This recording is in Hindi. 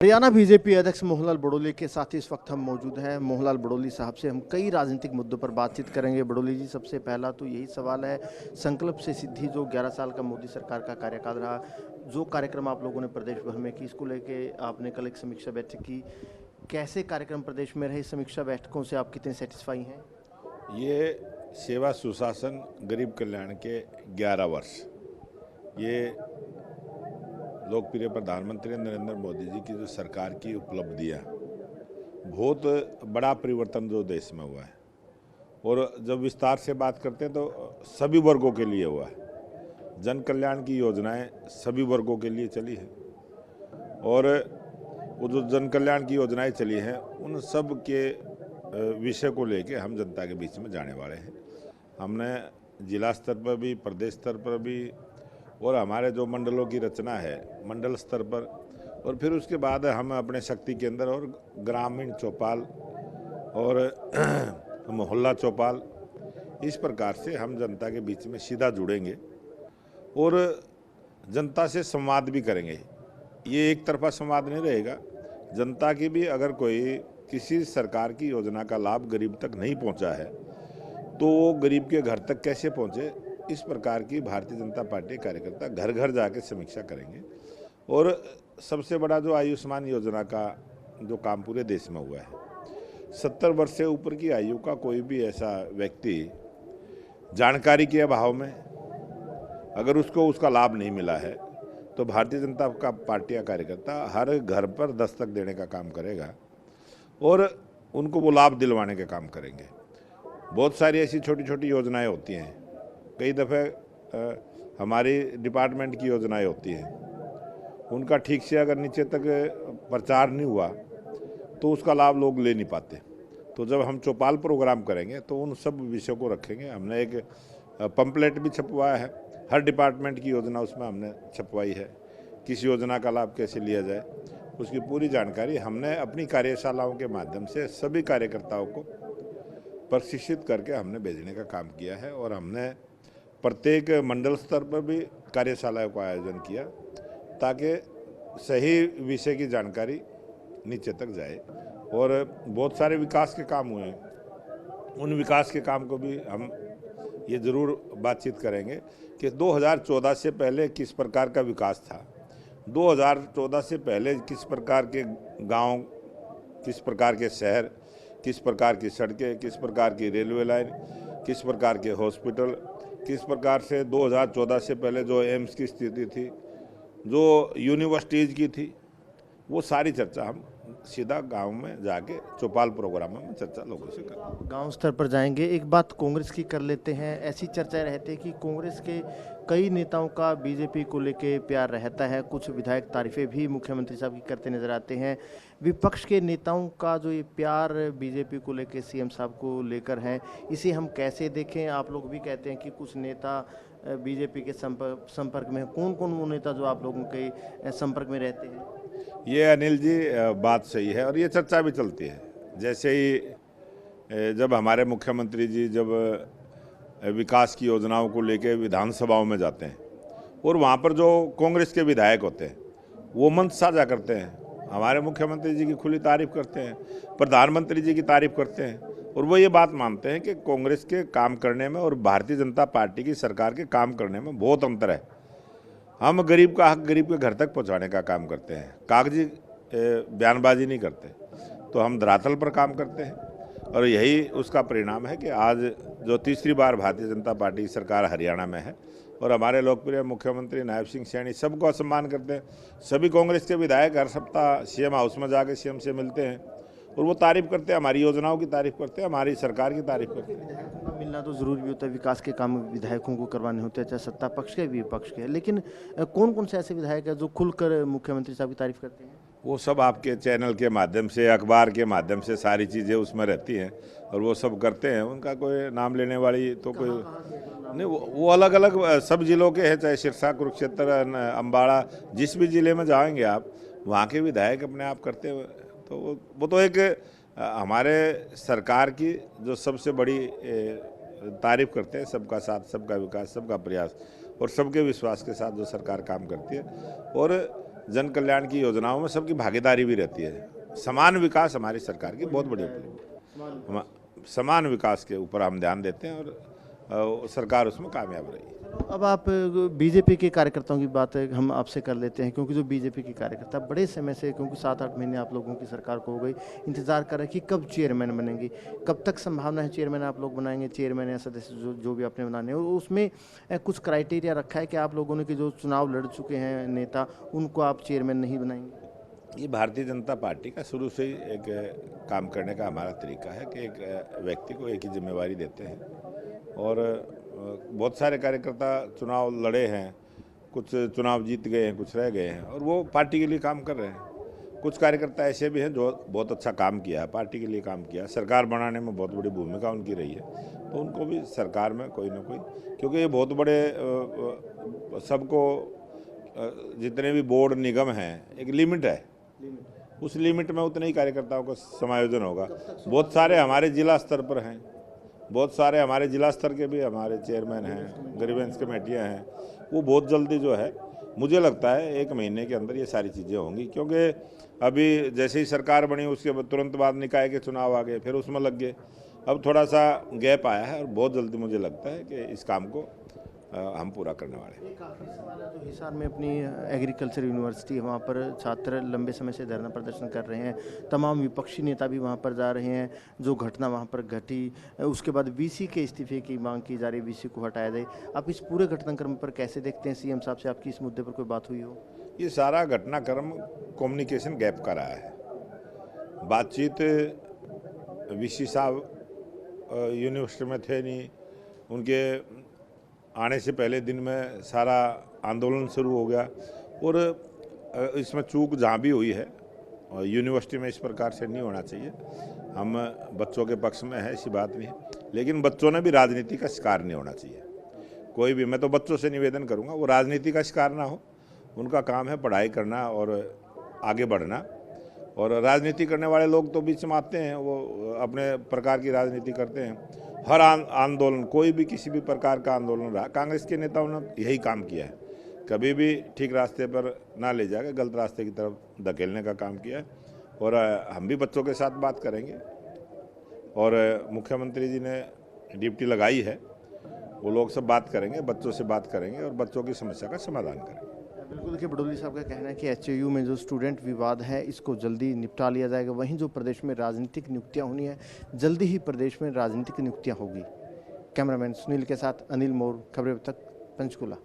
हरियाणा बीजेपी अध्यक्ष मोहनलाल बड़ोली के साथ ही इस वक्त हम मौजूद हैं। मोहनलाल बड़ोली साहब से हम कई राजनीतिक मुद्दों पर बातचीत करेंगे। बड़ोली जी, सबसे पहला तो यही सवाल है, संकल्प से सिद्धि जो 11 साल का मोदी सरकार का कार्यकाल रहा, जो कार्यक्रम आप लोगों ने प्रदेश भर में की, इसको लेके आपने कल एक समीक्षा बैठक की। कैसे कार्यक्रम प्रदेश में रहे? समीक्षा बैठकों से आप कितने सेटिस्फाई हैं? ये सेवा सुशासन गरीब कल्याण के 11 वर्ष, ये लोकप्रिय प्रधानमंत्री नरेंद्र मोदी जी की जो सरकार की उपलब्धियां, बहुत बड़ा परिवर्तन जो देश में हुआ है। और जब विस्तार से बात करते हैं तो सभी वर्गों के लिए हुआ है। जन कल्याण की योजनाएं सभी वर्गों के लिए चली है और वो जो जन कल्याण की योजनाएं चली हैं उन सब के विषय को लेके हम जनता के बीच में जाने वाले हैं। हमने जिला स्तर पर भी, प्रदेश स्तर पर भी और हमारे जो मंडलों की रचना है मंडल स्तर पर, और फिर उसके बाद हम अपने शक्ति केंद्र और ग्रामीण चौपाल और मोहल्ला चौपाल, इस प्रकार से हम जनता के बीच में सीधा जुड़ेंगे और जनता से संवाद भी करेंगे। ये एक तरफा संवाद नहीं रहेगा। जनता की भी अगर कोई किसी सरकार की योजना का लाभ गरीब तक नहीं पहुंचा है तो वो गरीब के घर तक कैसे पहुंचे, इस प्रकार की भारतीय जनता पार्टी कार्यकर्ता घर घर जाके समीक्षा करेंगे। और सबसे बड़ा जो आयुष्मान योजना का जो काम पूरे देश में हुआ है, 70 वर्ष से ऊपर की आयु का कोई भी ऐसा व्यक्ति जानकारी के अभाव में अगर उसको उसका लाभ नहीं मिला है तो भारतीय जनता का पार्टी का कार्यकर्ता हर घर पर दस्तक देने का काम करेगा और उनको वो लाभ दिलवाने का काम करेंगे। बहुत सारी ऐसी छोटी छोटी योजनाएं होती हैं, कई दफ़े हमारी डिपार्टमेंट की योजनाएं होती हैं, उनका ठीक से अगर नीचे तक प्रचार नहीं हुआ तो उसका लाभ लोग ले नहीं पाते। तो जब हम चौपाल प्रोग्राम करेंगे तो उन सब विषयों को रखेंगे। हमने एक पंपलेट भी छपवाया है, हर डिपार्टमेंट की योजना उसमें हमने छपवाई है। किस योजना का लाभ कैसे लिया जाए उसकी पूरी जानकारी हमने अपनी कार्यशालाओं के माध्यम से सभी कार्यकर्ताओं को प्रशिक्षित करके हमने भेजने का काम किया है। और हमने प्रत्येक मंडल स्तर पर भी कार्यशालाओं का आयोजन किया ताकि सही विषय की जानकारी नीचे तक जाए। और बहुत सारे विकास के काम हुए हैं, उन विकास के काम को भी हम ये ज़रूर बातचीत करेंगे कि 2014 से पहले किस प्रकार का विकास था, 2014 से पहले किस प्रकार के गांव, किस प्रकार के शहर, किस प्रकार की सड़कें, किस प्रकार की रेलवे लाइन, किस प्रकार के हॉस्पिटल, किस प्रकार से 2014 से पहले जो एम्स की स्थिति थी, जो यूनिवर्सिटीज़ की थी, वो सारी चर्चा हम सीधा गांव में जाके चौपाल प्रोग्राम में चर्चा लोगों से करें। गांव स्तर पर जाएंगे। एक बात कांग्रेस की कर लेते हैं। ऐसी चर्चा रहती है कि कांग्रेस के कई नेताओं का बीजेपी को लेके प्यार रहता है, कुछ विधायक तारीफें भी मुख्यमंत्री साहब की करते नजर आते हैं। विपक्ष के नेताओं का जो ये प्यार बीजेपी को लेके, सीएम साहब को लेकर है, इसे हम कैसे देखें? आप लोग भी कहते हैं कि कुछ नेता बीजेपी के संपर्क में। कौन कौन वो नेता जो आप लोगों के संपर्क में रहते हैं? ये अनिल जी बात सही है और ये चर्चा भी चलती है। जैसे ही जब हमारे मुख्यमंत्री जी जब विकास की योजनाओं को लेकर विधानसभाओं में जाते हैं और वहाँ पर जो कांग्रेस के विधायक होते हैं वो मंच साझा करते हैं, हमारे मुख्यमंत्री जी की खुली तारीफ करते हैं, प्रधानमंत्री जी की तारीफ करते हैं और वो ये बात मानते हैं कि कांग्रेस के काम करने में और भारतीय जनता पार्टी की सरकार के काम करने में बहुत अंतर है। हम गरीब का हक गरीब के घर तक पहुंचाने का काम करते हैं, कागजी बयानबाजी नहीं करते। तो हम धरातल पर काम करते हैं और यही उसका परिणाम है कि आज जो तीसरी बार भारतीय जनता पार्टी की सरकार हरियाणा में है और हमारे लोकप्रिय मुख्यमंत्री नायब सिंह सैनी सबको सम्मान करते हैं। सभी कांग्रेस के विधायक हर सप्ताह सीएम हाउस में जाकर सीएम से मिलते हैं और वो तारीफ करते हैं, हमारी योजनाओं की तारीफ करते हैं, हमारी सरकार की तारीफ करते हैं। विधायकों का मिलना तो जरूरी भी होता है, विकास के काम विधायकों को करवाने होते हैं, चाहे सत्ता पक्ष के भी विपक्ष के। लेकिन कौन कौन से ऐसे विधायक हैं जो खुलकर मुख्यमंत्री साहब की तारीफ करते हैं? वो सब आपके चैनल के माध्यम से, अखबार के माध्यम से सारी चीज़ें उसमें रहती हैं और वो सब करते हैं। उनका कोई नाम लेने वाली तो कोई नहीं, वो अलग अलग सब जिलों के हैं, चाहे सिरसा, कुरुक्षेत्र, अम्बाड़ा, जिस भी ज़िले में जाएंगे आप वहाँ के विधायक अपने आप करते हुए। तो वो तो एक हमारे सरकार की जो सबसे बड़ी तारीफ करते हैं, सबका साथ, सबका विकास, सबका प्रयास और सबके विश्वास के साथ जो सरकार काम करती है। और जन कल्याण की योजनाओं में सबकी भागीदारी भी रहती है। समान विकास हमारी सरकार की बहुत बड़ी उपलब्धि है। समान विकास के ऊपर हम ध्यान देते हैं और सरकार उसमें कामयाब रही है। अब आप बीजेपी के कार्यकर्ताओं की बात हम आपसे कर लेते हैं, क्योंकि जो बीजेपी के कार्यकर्ता बड़े समय से, क्योंकि 7-8 महीने आप लोगों की सरकार को हो गई, इंतजार कर रहे हैं कि कब चेयरमैन बनेंगे, कब तक संभावना है चेयरमैन आप लोग बनाएंगे, चेयरमैन या सदस्य जो भी आपने बनाने हैं, और उसमें कुछ क्राइटेरिया रखा है कि आप लोगों ने कि जो चुनाव लड़ चुके हैं नेता, उनको आप चेयरमैन नहीं बनाएंगे? ये भारतीय जनता पार्टी का शुरू से ही एक काम करने का हमारा तरीका है कि एक व्यक्ति को एक ही जिम्मेवारी देते हैं और बहुत सारे कार्यकर्ता चुनाव लड़े हैं, कुछ चुनाव जीत गए हैं, कुछ रह गए हैं और वो पार्टी के लिए काम कर रहे हैं। कुछ कार्यकर्ता ऐसे भी हैं जो बहुत अच्छा काम किया है, पार्टी के लिए काम किया, सरकार बनाने में बहुत बड़ी भूमिका उनकी रही है, तो उनको भी सरकार में कोई ना कोई, क्योंकि ये बहुत बड़े सबको जितने भी बोर्ड निगम हैं एक लिमिट है, उस लिमिट में उतने ही कार्यकर्ताओं का समायोजन होगा। बहुत सारे हमारे जिला स्तर पर हैं, बहुत सारे हमारे जिला स्तर के भी हमारे चेयरमैन हैं, ग्रीवेंस कमेटियां हैं, वो बहुत जल्दी जो है, मुझे लगता है 1 महीने के अंदर ये सारी चीज़ें होंगी, क्योंकि अभी जैसे ही सरकार बनी उसके तुरंत बाद निकाय के चुनाव आ गए, फिर उसमें लग गए, अब थोड़ा सा गैप आया है और बहुत जल्दी मुझे लगता है कि इस काम को हम पूरा करने वाले हैं। एक आखिरी सवाल है, जो हिसार में अपनी एग्रीकल्चर यूनिवर्सिटी है, वहाँ पर छात्र लंबे समय से धरना प्रदर्शन कर रहे हैं, तमाम विपक्षी नेता भी वहाँ पर जा रहे हैं, जो घटना वहाँ पर घटी उसके बाद वीसी के इस्तीफे की मांग की जा रही है, वीसी को हटाया जाए, आप इस पूरे घटनाक्रम पर कैसे देखते हैं? सीएम साहब से आपकी इस मुद्दे पर कोई बात हुई हो? ये सारा घटनाक्रम कम्युनिकेशन गैप का रहा है। बातचीत वीसी साहब यूनिवर्सिटी में थे नहीं, उनके आने से पहले दिन में सारा आंदोलन शुरू हो गया और इसमें चूक जहाँ भी हुई है यूनिवर्सिटी में इस प्रकार से नहीं होना चाहिए। हम बच्चों के पक्ष में है, ऐसी बात नहीं है, लेकिन बच्चों ने भी राजनीति का शिकार नहीं होना चाहिए। कोई भी, मैं तो बच्चों से निवेदन करूँगा वो राजनीति का शिकार ना हो, उनका काम है पढ़ाई करना और आगे बढ़ना, और राजनीति करने वाले लोग तो बीच में आते हैं, वो अपने प्रकार की राजनीति करते हैं। हर आंदोलन, कोई भी किसी भी प्रकार का आंदोलन रहा, कांग्रेस के नेताओं ने यही काम किया है, कभी भी ठीक रास्ते पर ना ले जाकर गलत रास्ते की तरफ धकेलने का काम किया है। और हम भी बच्चों के साथ बात करेंगे और मुख्यमंत्री जी ने ड्यूटी लगाई है, वो लोग सब बात करेंगे, बच्चों से बात करेंगे और बच्चों की समस्या का समाधान करेंगे। बिल्कुल, देखिए बडोली साहब का कहना है कि एचएयू में जो स्टूडेंट विवाद है इसको जल्दी निपटा लिया जाएगा, वहीं जो प्रदेश में राजनीतिक नियुक्तियां होनी है, जल्दी ही प्रदेश में राजनीतिक नियुक्तियां होगी। कैमरामैन सुनील के साथ अनिल मोर, खबरें अब तक, पंचकुला।